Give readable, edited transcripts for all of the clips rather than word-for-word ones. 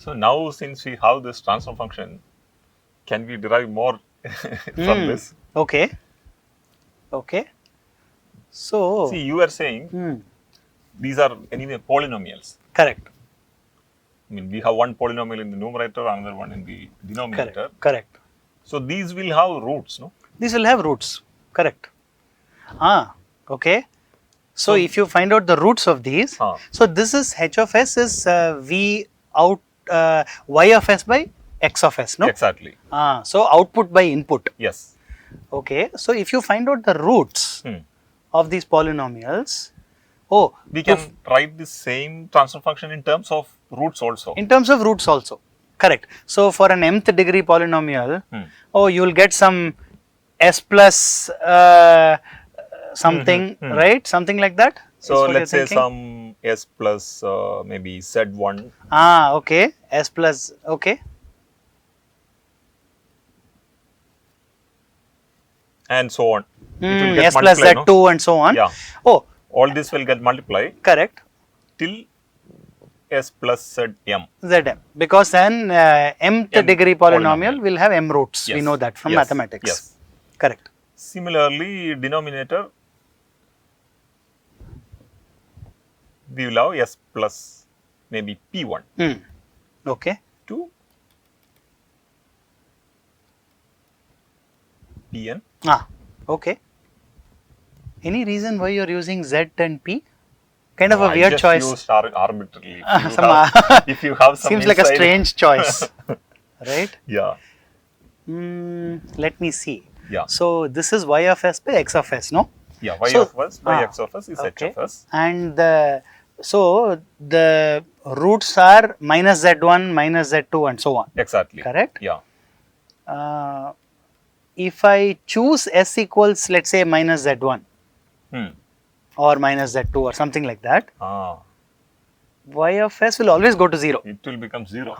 So now since we have this transfer function, can we derive more from this? Okay. Okay. So, See, you are saying these are anyway polynomials. correct. I mean, we have one polynomial in the numerator, another one in the denominator. Correct. So these will have roots, no? These will have roots. Correct. Okay. So, if you find out the roots of these, so this is h of s is v out y of s by x of s, no? Exactly. So output by input. Yes. Okay. So, if you find out the roots of these polynomials, we can write the same transfer function in terms of roots also. In terms of roots also. Correct. So, for an mth degree polynomial, you will get some s plus something, right? Something like that. So, let's say some s plus maybe z1. Okay. S plus, okay. And so on. S plus z2 no? And so on. Yeah. All this will get multiplied. Correct. Till s plus zm. Zm. Because an mth degree polynomial will have m roots. Yes. We know that from mathematics. Yes. Correct. Similarly, denominator, we will have s plus maybe p1. Okay. To pn. Okay. Any reason why you are using z and p? Kind of a weird choice. I just used arbitrarily. If you have some seems insight. Like a strange choice, right? Yeah. Let me see. Yeah. So this is y of s by x of s, no? Yeah. Y of s by x of s is h of s. And so the roots are minus z1, minus z2, and so on. Exactly. Correct. Yeah. If I choose s equals, let's say, minus z1 or minus z2 or something like that, y of s will always go to 0. It will become 0.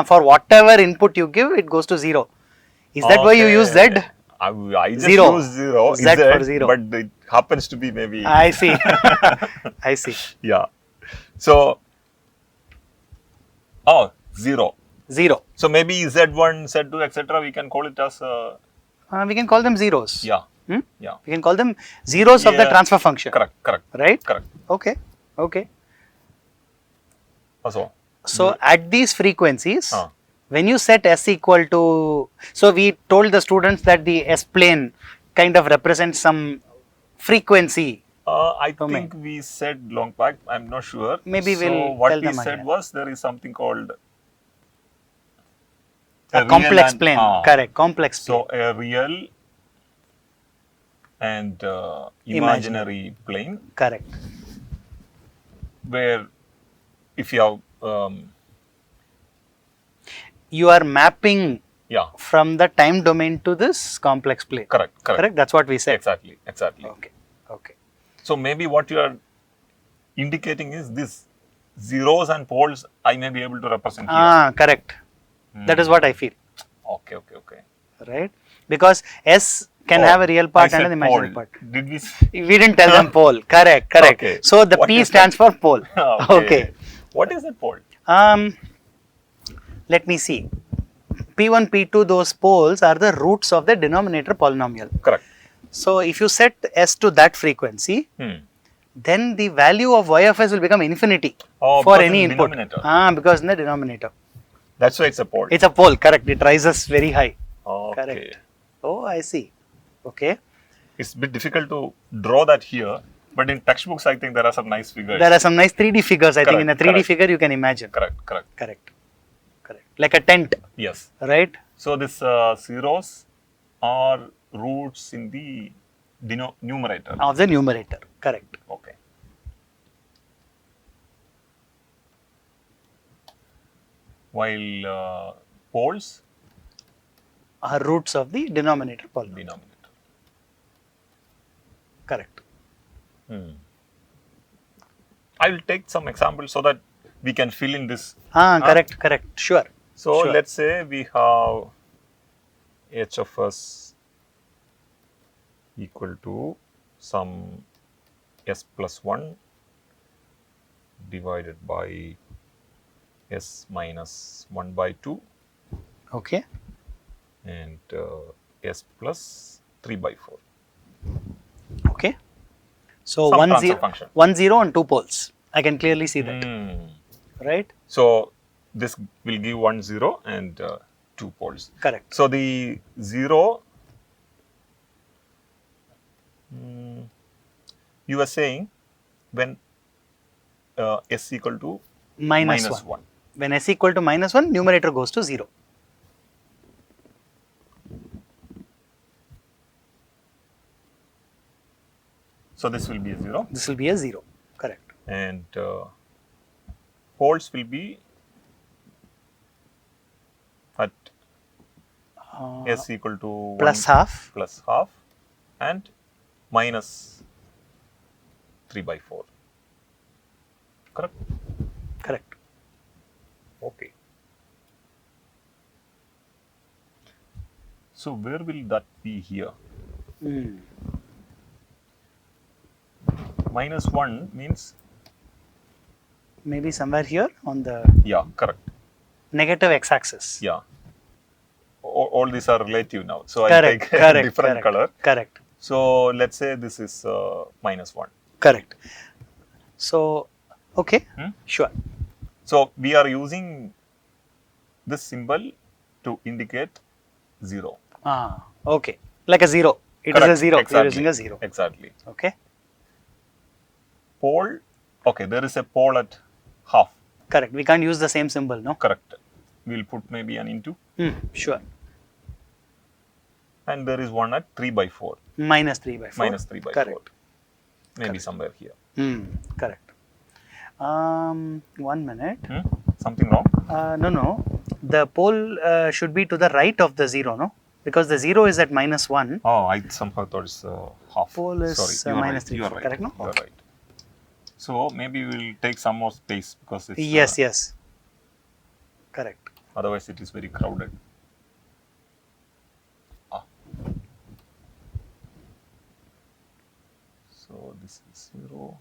For whatever input you give, it goes to 0. Is that why you use z? I just use 0. Z for 0. But it happens to be maybe. I see. I see. Yeah. So, 0. 0. So maybe z1, z2, etc. We can call it as. We can call them zeros. Yeah. Yeah. We can call them zeros of the transfer function. Correct. Right? Correct. Okay. So at these frequencies, when you set s equal to, so we told the students that the s plane kind of represents some frequency. I think we said long back, I'm not sure. Maybe we'll tell them. What we said was there is something called a complex plane. Correct, complex plane. So a real and imaginary plane. Correct. Where if you have you are mapping from the time domain to this complex plane. Correct. That's what we said. Exactly. Okay. So maybe what you are indicating is this zeros and poles I may be able to represent here. Correct. That is what I feel. Okay. Right? Because S can have a real part and an imaginary part. Did we? We didn't tell them pole. Correct. Okay. So the P stands for pole. Okay. What is that pole? Let me see. P1, P2, those poles are the roots of the denominator polynomial. Correct. So if you set S to that frequency, then the value of y of s will become infinity for any input. Because in the denominator. That's why it's a pole. It's a pole, correct. It rises very high. Okay. Correct. I see. Okay. It's a bit difficult to draw that here, but in textbooks, I think there are some nice figures. There are some nice 3D figures. I think in a 3D figure you can imagine. Correct. Like a tent. Yes. Right? So this zeros are roots in the numerator. Of the numerator. Correct. Okay. While poles are roots of the denominator polynomial. Correct. I will take some examples so that we can fill in this. Correct. Sure. So let's say we have h of s equal to some s plus 1 divided by S minus 1 by 2 Okay. and S plus 3 by 4. Okay. So Some 1 transfer 0, function. 1 0 and 2 poles. I can clearly see that. Right? So this will give 1 0 and 2 poles. Correct. So the 0, you were saying when S equal to Minus 1. When S equal to minus 1, numerator goes to 0. So this will be a 0. This will be a 0. Correct. And poles will be at S equal to Plus 1 half. plus half and minus 3 by 4. Correct? Correct. Okay. So where will that be here? Minus 1 means, Maybe somewhere here on the yeah, correct. negative x-axis. Yeah. All these are relative now. So I'll Correct. take a Correct. different Correct. color. Correct. So let's say this is minus 1. Correct. So, okay. Sure. So we are using this symbol to indicate 0. Okay. Like a 0. It is Correct. a 0. Exactly. You're using a 0. Exactly. Okay. Pole. Okay, there is a pole at half. Correct. We can't use the same symbol, no? Correct. We'll put maybe an into. Sure. And there is one at 3 by 4. Minus 3 by 4. Minus 3 by Correct. 4. Maybe somewhere here. Correct. 1 minute. Something wrong? No. The pole should be to the right of the 0, no? Because the 0 is at minus 1. Oh, I somehow thought it's half. Pole is Sorry, minus 3. You are right. Correct, no? You are right. So maybe we'll take some more space because it's Yes. Correct. otherwise it is very crowded. So this is 0.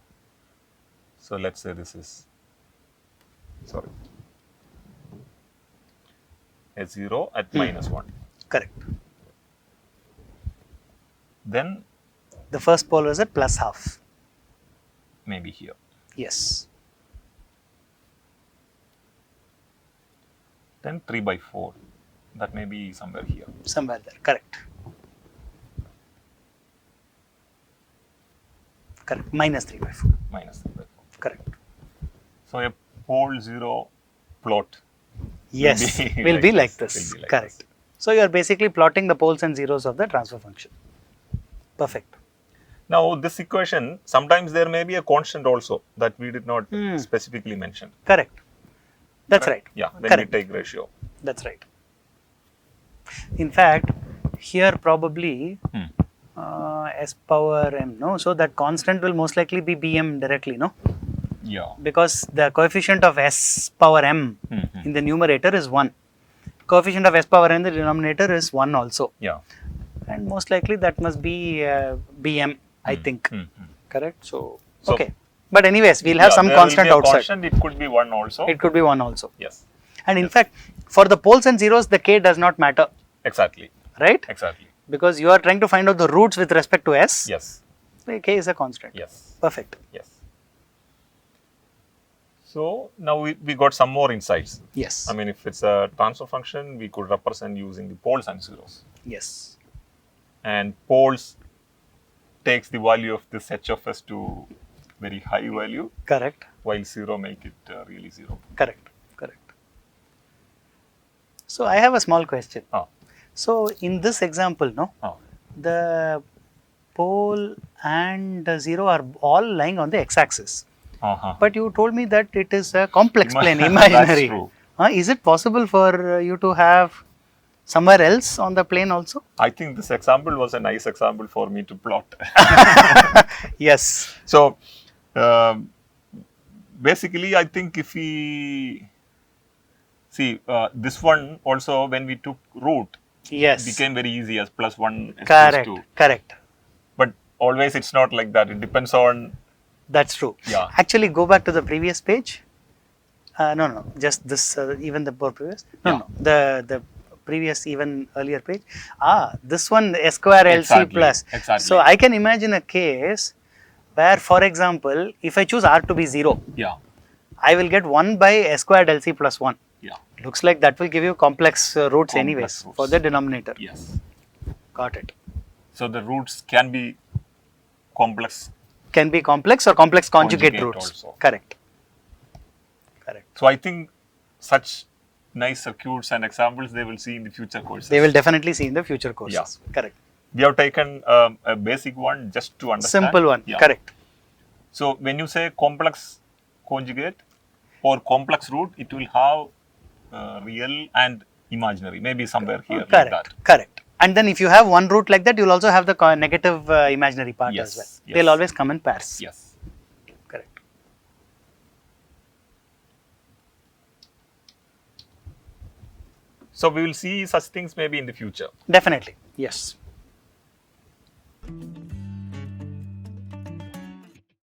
So let's say this is, sorry, a 0 at minus 1. Correct. Then The first pole was at plus half. maybe here. Yes. Then 3 by 4. That may be somewhere here. Somewhere there. Correct. Correct. Minus 3 by 4. Minus 3 by 4. Correct. So a pole 0 plot. Yes. Will be like this. Will be like Correct. this. So you are basically plotting the poles and zeros of the transfer function. Perfect. Now this equation, sometimes there may be a constant also that we did not specifically mention. Correct. That's right. Yeah, when Correct. we take ratio. That's right. In fact, here probably s power m, no? So that constant will most likely be bm directly, no? Yeah. Because the coefficient of s power m in the numerator is 1. Coefficient of s power m in the denominator is 1 also. Yeah. And most likely that must be bm, I think. Correct? So, okay. But anyways, we'll have some there constant will be a outside. Constant, it could be 1 also. It could be 1 also. Yes. And in fact, for the poles and zeros, the k does not matter. Exactly. Right? Exactly. Because you are trying to find out the roots with respect to s. Yes. So k is a constant. Yes. Perfect. Yes. So now we got some more insights. Yes. I mean, if it's a transfer function, we could represent using the poles and zeros. Yes. And poles takes the value of this h of s to very high value, Correct. while 0 make it really 0. Correct. Correct. So I have a small question. Oh. So in this example, no, Oh. the pole and the zero are all lying on the x-axis. But you told me that it is a complex plane, imaginary. That's true. Is it possible for you to have somewhere else on the plane also? I think this example was a nice example for me to plot. Yes. So, basically, I think if we see this one also, when we took root, Yes. became very easy as plus 1 s Correct. plus 2. Correct. But always it's not like that. It depends on. That's true. Yeah. Actually, go back to the previous page. No, just this, even the previous. No, Yeah. no, the previous, even earlier page. This one S square LC Exactly, plus. exactly. So I can imagine a case where, for example, if I choose R to be 0, Yeah. I will get 1 by S squared LC plus 1. Yeah. Looks like that will give you complex roots Complex anyways roots. for the denominator. Yes. Got it. So the roots can be complex. Can be complex or complex conjugate roots. Also. Correct. Correct. So I think such nice circuits and examples they will see in the future courses. They will definitely see in the future courses. Yeah. Correct. We have taken a basic one just to understand. Simple one. Yeah. Correct. So when you say complex conjugate or complex root, it will have real and imaginary, maybe somewhere here like Correct. that. Correct. And then if you have one root like that, you will also have the negative imaginary part Yes, as well. yes. They'll always come in pairs. Yes. Correct. So we will see such things maybe in the future. Definitely. Yes.